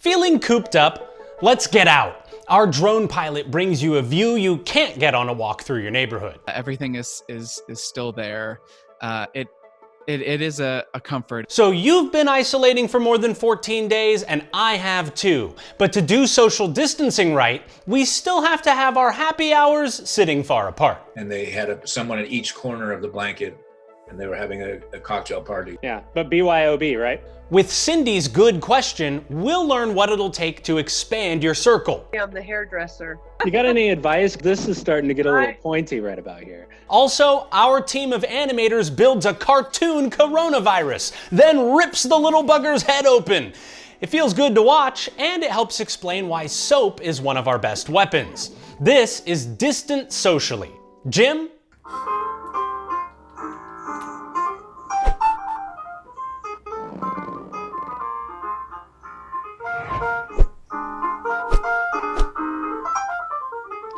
Feeling cooped up? Let's get out. Our drone pilot brings you a view you can't get on a walk through your neighborhood. Everything is still there. It is a comfort. So you've been isolating for more than 14 days, and I have too. But to do social distancing right, we still have to have our happy hours sitting far apart. And they had someone at each corner of the blanket, and they were having a cocktail party. Yeah, but BYOB, right? With Cindy's good question, we'll learn what it'll take to expand your circle. I'm the hairdresser. You got any advice? This is starting to get a little pointy right about here. Also, our team of animators builds a cartoon coronavirus, then rips the little bugger's head open. It feels good to watch, and it helps explain why soap is one of our best weapons. This is Distant Socially. Jim?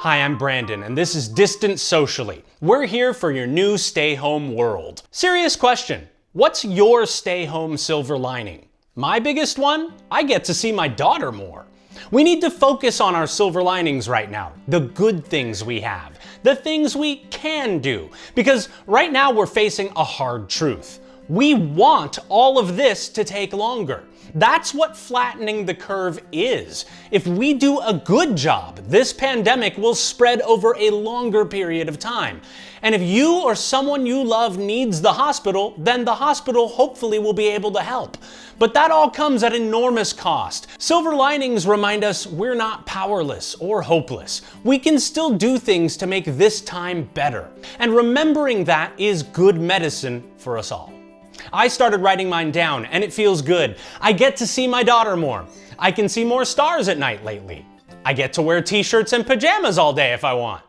Hi, I'm Brandon, and this is Distant Socially. We're here for your new stay-home world. Serious question, what's your stay-home silver lining? My biggest one? I get to see my daughter more. We need to focus on our silver linings right now, the good things we have, the things we can do, because right now we're facing a hard truth. We want all of this to take longer. That's what flattening the curve is. If we do a good job, this pandemic will spread over a longer period of time. And if you or someone you love needs the hospital, then the hospital hopefully will be able to help. But that all comes at enormous cost. Silver linings remind us we're not powerless or hopeless. We can still do things to make this time better. And remembering that is good medicine for us all. I started writing mine down, and it feels good. I get to see my daughter more. I can see more stars at night lately. I get to wear t-shirts and pajamas all day if I want.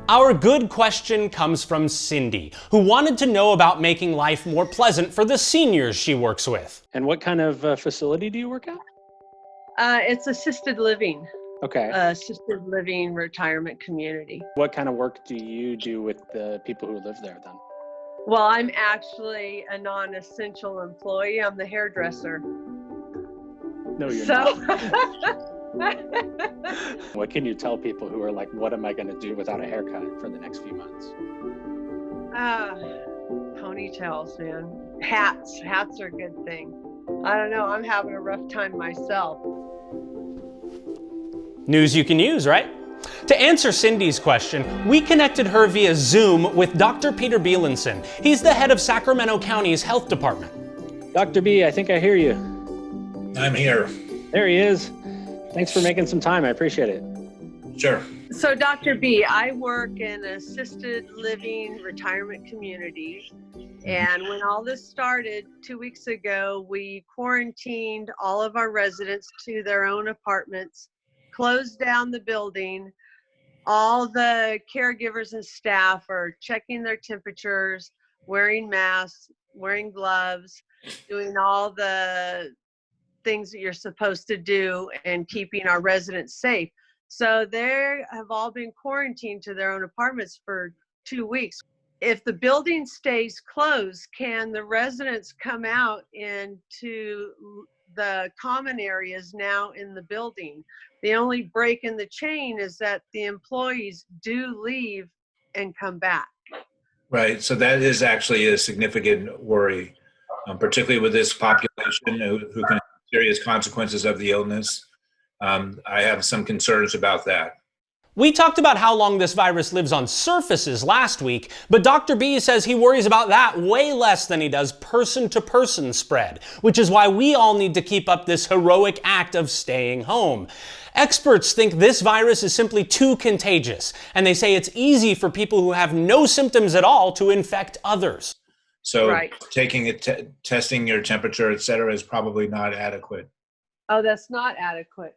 Our good question comes from Cindy, who wanted to know about making life more pleasant for the seniors she works with. And what kind of facility do you work at? It's assisted living. Okay. Assisted living retirement community. What kind of work do you do with the people who live there then? Well, I'm actually a non-essential employee. I'm the hairdresser. No, you're So not. What can you tell people who are like, what am I going to do without a haircut for the next few months? Ponytails, man. Hats are a good thing. I don't know, I'm having a rough time myself. News you can use, right? To answer Cindy's question, we connected her via Zoom with Dr. Peter Bielenson. He's the head of Sacramento County's health department. Dr. B, I think I hear you. I'm here. There he is. Thanks for making some time. I appreciate it. Sure. So Dr. B, I work in assisted living retirement communities. And when all this started 2 weeks ago, we quarantined all of our residents to their own apartments, closed down the building. All the caregivers and staff are checking their temperatures, wearing masks, wearing gloves, doing all the things that you're supposed to do and keeping our residents safe. So they have all been quarantined to their own apartments for 2 weeks. If the building stays closed, can the residents come out into the common areas now in the building? The only break in the chain is that the employees do leave and come back. Right. So that is actually a significant worry, particularly with this population who can have serious consequences of the illness. I have some concerns about that. We talked about how long this virus lives on surfaces last week, but Dr. B says he worries about that way less than he does person-to-person spread, which is why we all need to keep up this heroic act of staying home. Experts think this virus is simply too contagious, and they say it's easy for people who have no symptoms at all to infect others. So Right. taking it, testing your temperature, et cetera, is probably not adequate. Oh, that's not adequate.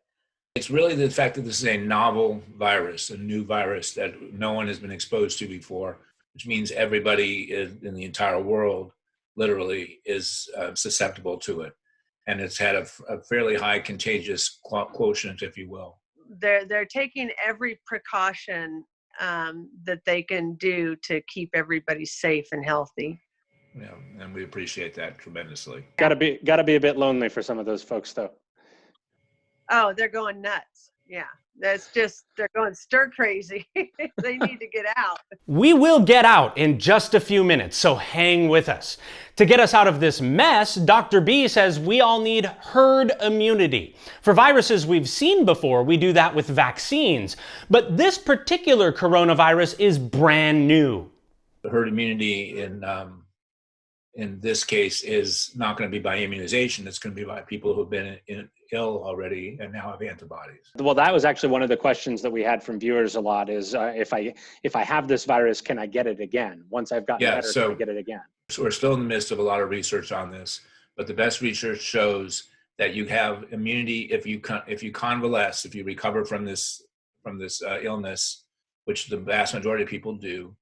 It's really the fact that this is a novel virus, a new virus that no one has been exposed to before, which means everybody in the entire world literally is susceptible to it. And it's had a fairly high contagious quotient, if you will. They're taking every precaution that they can do to keep everybody safe and healthy. Yeah, and we appreciate that tremendously. Gotta be a bit lonely for some of those folks, though. Oh, they're going nuts. Yeah, they're going stir crazy. They need to get out. We will get out in just a few minutes, so hang with us. To get us out of this mess, Dr. B says we all need herd immunity. For viruses we've seen before, we do that with vaccines. But this particular coronavirus is brand new. The herd immunity in this case is not going to be by immunization. It's going to be by people who've been ill already and now have antibodies. Well, that was actually one of the questions that we had from viewers a lot is if I have this virus, can I get it again? Once I've gotten better, can I get it again? So we're still in the midst of a lot of research on this, but the best research shows that you have immunity if you convalesce, if you recover from this illness, which the vast majority of people do.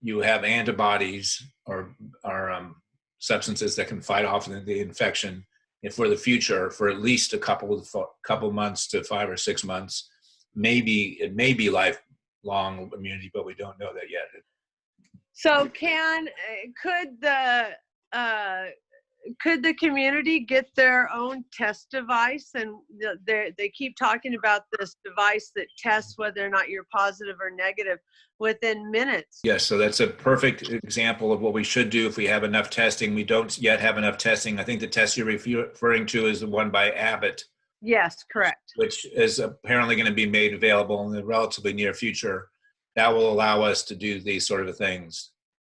You have antibodies or substances that can fight off the infection. And for the future, for at least a couple months to 5 or 6 months, it may be lifelong immunity, but we don't know that yet. So could the community get their own test device? And they keep talking about this device that tests whether or not you're positive or negative within minutes. Yes, so that's a perfect example of what we should do if we have enough testing. We don't yet have enough testing. I think the test you're referring to is the one by Abbott. Yes, correct. Which is apparently going to be made available in the relatively near future. That will allow us to do these sort of things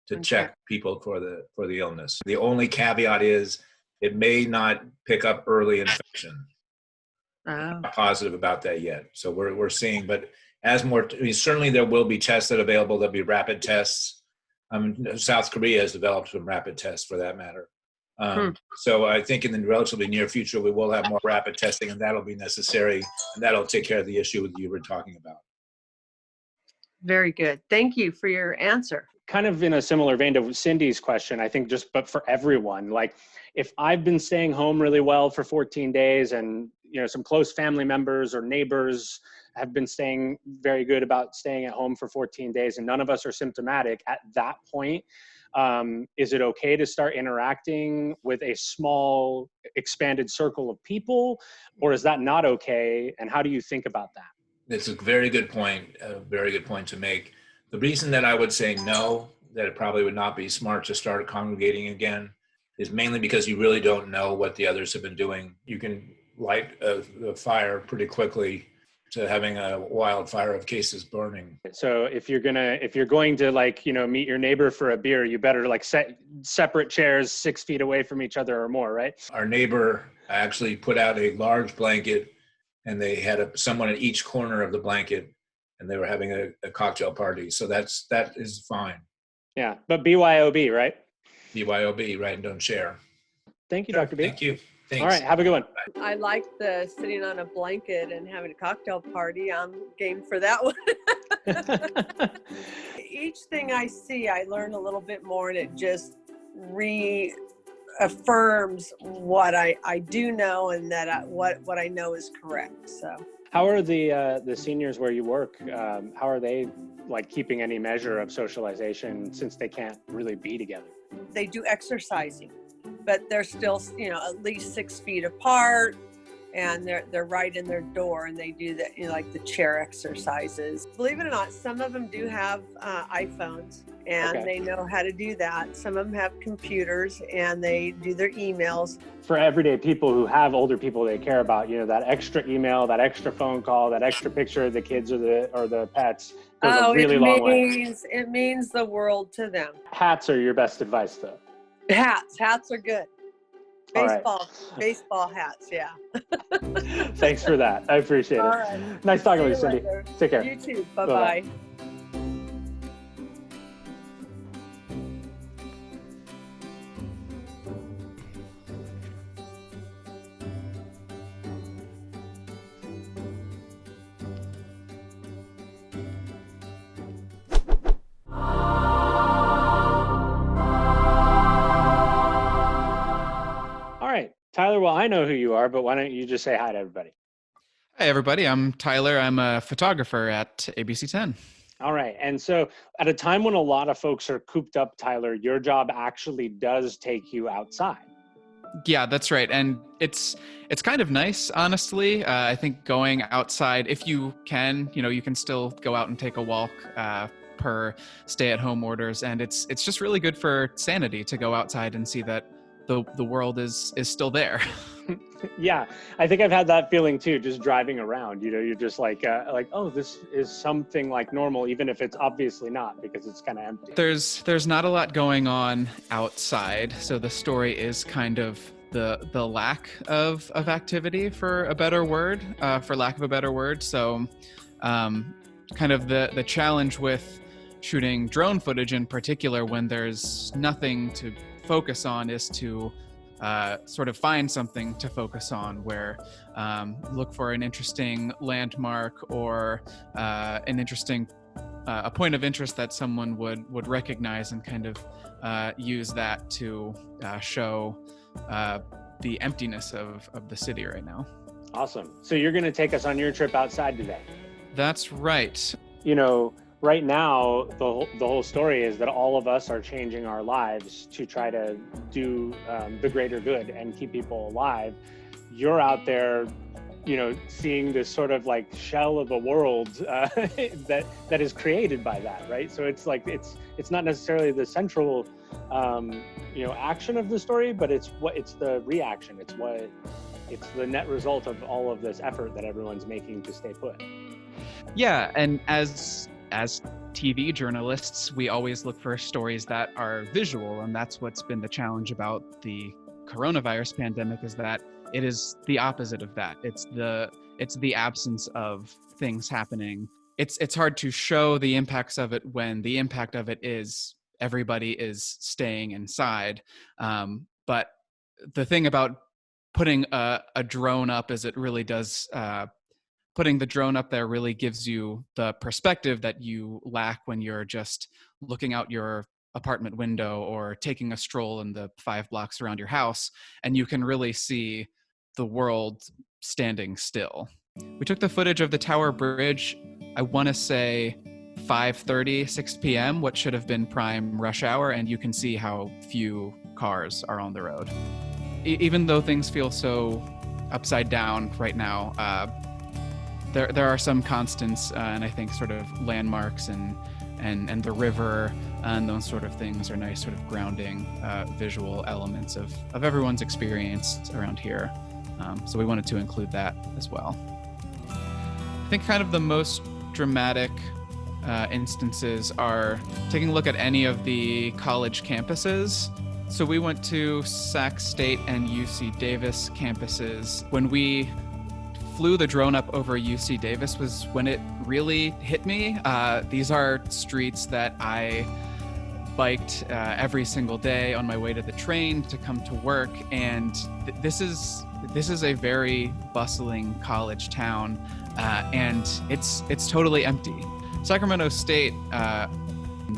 to check people for the illness. The only caveat is it may not pick up early infection. I'm not positive about that yet. So we're seeing, but certainly there will be tests that are available. There'll be rapid tests. South Korea has developed some rapid tests for that matter. So I think in the relatively near future, we will have more rapid testing, and that'll be necessary, and that'll take care of the issue that you were talking about. Very good. Thank you for your answer. Kind of in a similar vein to Cindy's question, I think but for everyone, like if I've been staying home really well for 14 days and some close family members or neighbors have been staying very good about staying at home for 14 days and none of us are symptomatic, at that point, is it okay to start interacting with a small expanded circle of people, or is that not okay? And how do you think about that? It's a very good point to make. The reason that I would say no, that it probably would not be smart to start congregating again, is mainly because you really don't know what the others have been doing. You can light a fire pretty quickly to having a wildfire of cases burning. So if you're going to meet your neighbor for a beer, you better set separate chairs 6 feet away from each other or more, right? Our neighbor actually put out a large blanket, and they had someone at each corner of the blanket, and they were having a cocktail party. So that is fine. Yeah, but BYOB, right? BYOB, right, and don't share. Thank you, Dr. B. Thank you. Thanks. All right, have a good one. I like the sitting on a blanket and having a cocktail party. I'm game for that one. Each thing I see, I learn a little bit more, and it just reaffirms what I do know, and that what I know is correct. So, how are the seniors where you work? How are they keeping any measure of socialization since they can't really be together? They do exercising, but they're still at least 6 feet apart, and they're right in their door, and they do the chair exercises. Believe it or not, some of them do have iPhones, and they know how to do that. Some of them have computers, and they do their emails. For everyday people who have older people they care about, that extra email, that extra phone call, that extra picture of the kids or the pets goes a really long way. It means the world to them. Hats are your best advice, though. Hats are good. Baseball hats, yeah. Thanks for that. I appreciate it. Right. Nice talking with you, Cindy. Later. Take care. You too. Bye-bye. Tyler, well, I know who you are, but why don't you just say hi to everybody? Hey, everybody. I'm Tyler. I'm a photographer at ABC 10. All right. And so at a time when a lot of folks are cooped up, Tyler, your job actually does take you outside. Yeah, that's right. And it's kind of nice, honestly. I think going outside, if you can, you can still go out and take a walk per stay-at-home orders, and it's just really good for sanity to go outside and see that the world is still there. Yeah, I think I've had that feeling too, just driving around. You're just like, oh, this is something like normal, even if it's obviously not, because it's kind of empty. There's not a lot going on outside, so the story is kind of the lack of activity, for a better word, for lack of a better word. So, kind of the challenge with shooting drone footage in particular, when there's nothing to focus on, is to sort of find something to focus on, where look for an interesting landmark or an interesting a point of interest that someone would recognize, and kind of use that to show the emptiness of the city right now. Awesome. So you're going to take us on your trip outside today. That's right. Right now, the whole story is that all of us are changing our lives to try to do the greater good and keep people alive. You're out there, seeing this sort of like shell of a world that is created by that, right? So it's like it's not necessarily the central action of the story, but it's the reaction. It's the net result of all of this effort that everyone's making to stay put. Yeah, and as TV journalists, we always look for stories that are visual, and that's what's been the challenge about the coronavirus pandemic, is that it is the opposite of that. It's the absence of things happening. It's hard to show the impacts of it when the impact of it is everybody is staying inside. But the thing about putting a drone up is it really does putting the drone up there really gives you the perspective that you lack when you're just looking out your apartment window or taking a stroll in the 5 blocks around your house, and you can really see the world standing still. We took the footage of the Tower Bridge, I want to say 5:30, 6 p.m., what should have been prime rush hour, and you can see how few cars are on the road. Even though things feel so upside down right now, there are some constants, and I think sort of landmarks and the river and those sort of things are nice sort of grounding visual elements of everyone's experience around here. So we wanted to include that as well. I think kind of the most dramatic instances are taking a look at any of the college campuses. So we went to Sac State and UC Davis campuses. When we flew the drone up over UC Davis was when it really hit me. These are streets that I biked every single day on my way to the train to come to work, and this is a very bustling college town, and it's totally empty. Sacramento State,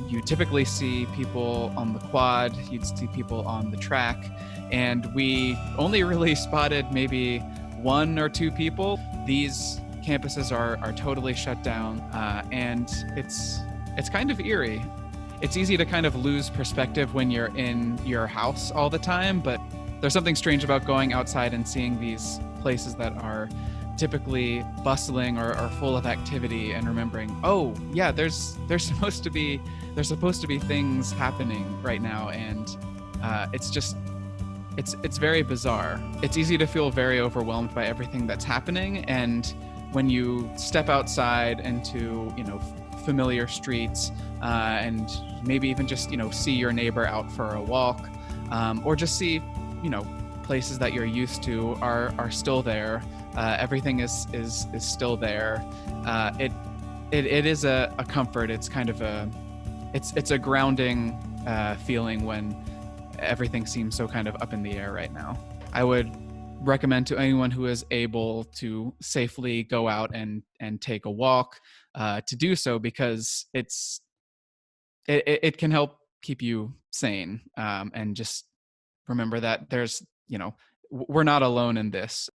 you typically see people on the quad, you'd see people on the track, and we only really spotted maybe 1 or 2 people. These campuses are totally shut down, and it's kind of eerie. It's easy to kind of lose perspective when you're in your house all the time, but there's something strange about going outside and seeing these places that are typically bustling or full of activity, and remembering, oh yeah, there's supposed to be things happening right now, and it's very bizarre. It's easy to feel very overwhelmed by everything that's happening, and when you step outside into familiar streets, and maybe even just see your neighbor out for a walk, or just see places that you're used to are still there. Everything is still there. It is a comfort. It's kind of it's a grounding feeling when everything seems so kind of up in the air right now. I would recommend to anyone who is able to safely go out and take a walk to do so, because it can help keep you sane, and just remember that there's we're not alone in this.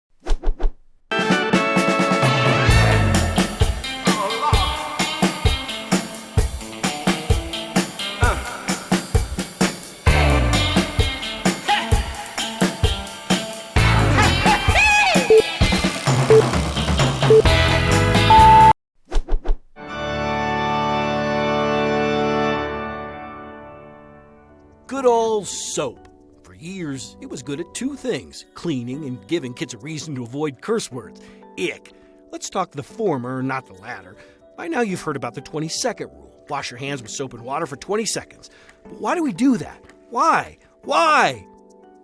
Good old soap. For years, it was good at two things: cleaning and giving kids a reason to avoid curse words. Ick. Let's talk the former, not the latter. By now you've heard about the 20-second rule. Wash your hands with soap and water for 20 seconds. But why do we do that? Why? Why?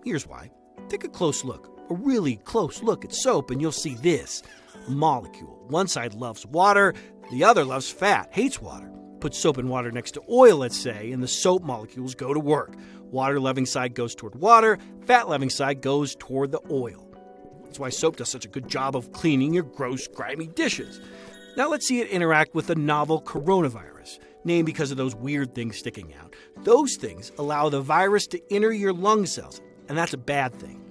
Here's why. Take a close look, a really close look at soap, and you'll see this. A molecule. One side loves water, the other loves fat, hates water. Put soap and water next to oil, let's say, and the soap molecules go to work. Water-loving side goes toward water, fat-loving side goes toward the oil. That's why soap does such a good job of cleaning your gross, grimy dishes. Now let's see it interact with the novel coronavirus, named because of those weird things sticking out. Those things allow the virus to enter your lung cells, and that's a bad thing.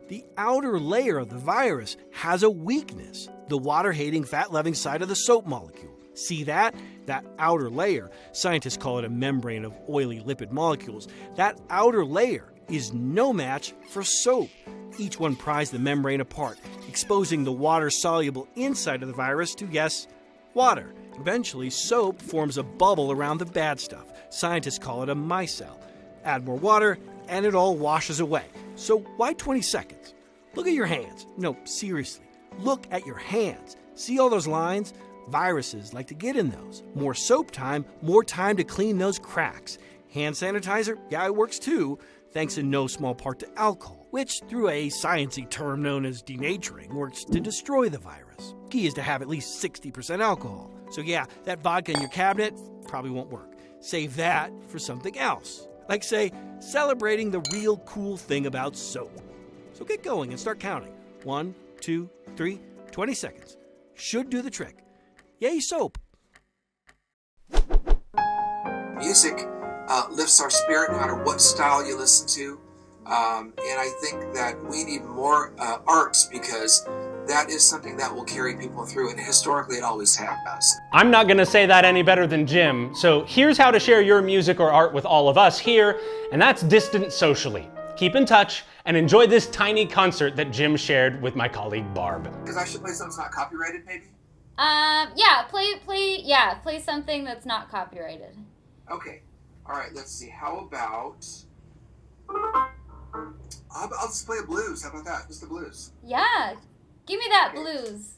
The outer layer of the virus has a weakness, the water-hating, fat-loving side of the soap molecule. See that? That outer layer, scientists call it a membrane of oily lipid molecules. That outer layer is no match for soap. Each one pries the membrane apart, exposing the water-soluble inside of the virus to, yes, water. Eventually, soap forms a bubble around the bad stuff. Scientists call it a micelle. Add more water, and it all washes away. So why 20 seconds? Look at your hands. No, seriously. Look at your hands. See all those lines? Viruses like to get in those. More soap time, more time to clean those cracks. Hand sanitizer, yeah, it works too, thanks in no small part to alcohol, which, through a sciencey term known as denaturing, works to destroy the virus. Key is to have at least 60% alcohol. So yeah, that vodka in your cabinet probably won't work. Save that for something else. Like, say, celebrating the real cool thing about soap. So get going and start counting. 1, 2, 3, 20 seconds. Should do the trick. Yay, soap! Music lifts our spirit no matter what style you listen to. And I think that we need more arts because that is something that will carry people through, and historically it always has. I'm not gonna say that any better than Jim, so here's how to share your music or art with all of us here, and that's Distant Socially. Keep in touch and enjoy this tiny concert that Jim shared with my colleague Barb. Because I should play something that's not copyrighted, maybe? Yeah, play something that's not copyrighted. Okay. All right, let's see. How about... I'll just play a blues. How about that? Just the blues. Yeah, give me that blues.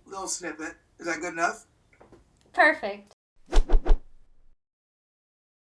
Little snippet. Is that good enough? Perfect.